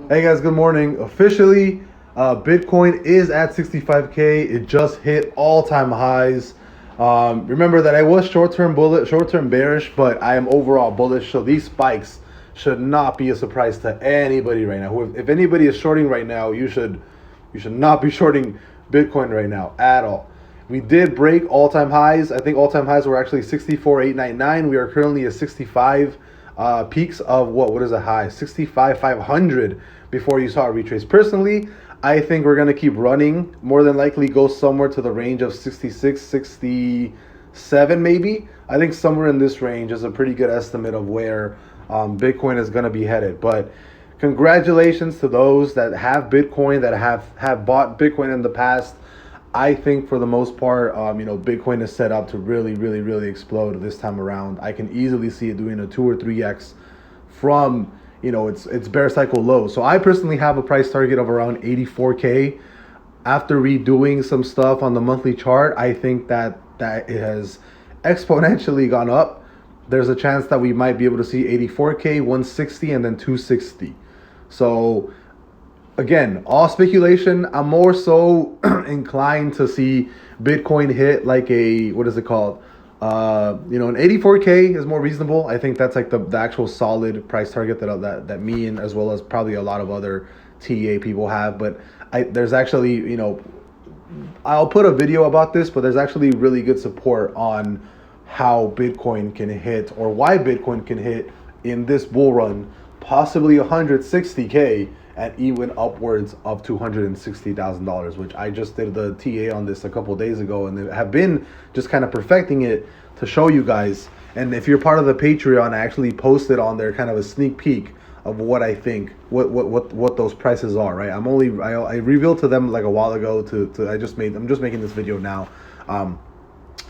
Hey guys, good morning. Officially, Bitcoin is at 65K. It just hit all-time highs. Remember that I was short-term bearish, but I am overall bullish. So these spikes should not be a surprise to anybody right now. If anybody is shorting right now, you should not be shorting Bitcoin right now at all. We did break all-time highs. I think all-time highs were actually 64,899. We are currently at 65. Peaks of what is a high? 65,500 before you saw a retrace. Personally, I think we're going to keep running. More than likely go somewhere to the range of 66, 67 maybe. I think somewhere in this range is a pretty good estimate of where Bitcoin is going to be headed. But congratulations to those that have Bitcoin, that have bought Bitcoin in the past. I think for the most part, Bitcoin is set up to really explode this time around. I can easily see it doing a 2 or 3x from its bear cycle low. So I personally have a price target of around 84K. After redoing some stuff on the monthly chart, I think that it has exponentially gone up. There's a chance that we might be able to see 84K, 160, and then 260. So again, all speculation. I'm more so inclined to see Bitcoin hit like a, what is it called? An 84K is more reasonable. I think that's like the actual solid price target that me and as well as probably a lot of other TA people have. But there's actually, I'll put a video about this, but there's actually really good support on how Bitcoin can hit, or why Bitcoin can hit in this bull run, possibly 160K and even upwards of $260,000, which I just did the TA on this a couple days ago, and have been just kind of perfecting it to show you guys. And if you're part of the Patreon, I actually posted on there kind of a sneak peek of what I think, what those prices are, right? I revealed to them like a while ago. I'm just making this video now.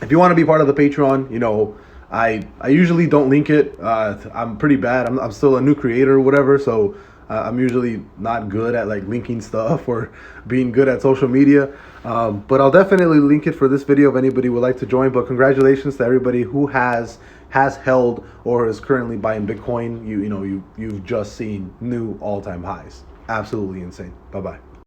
If you want to be part of the Patreon, I usually don't link it. I'm pretty bad. I'm still a new creator or whatever, so I'm usually not good at like linking stuff or being good at social media. But I'll definitely link it for this video if anybody would like to join. But congratulations to everybody who has held or is currently buying Bitcoin. You've just seen new all-time highs. Absolutely insane. Bye-bye.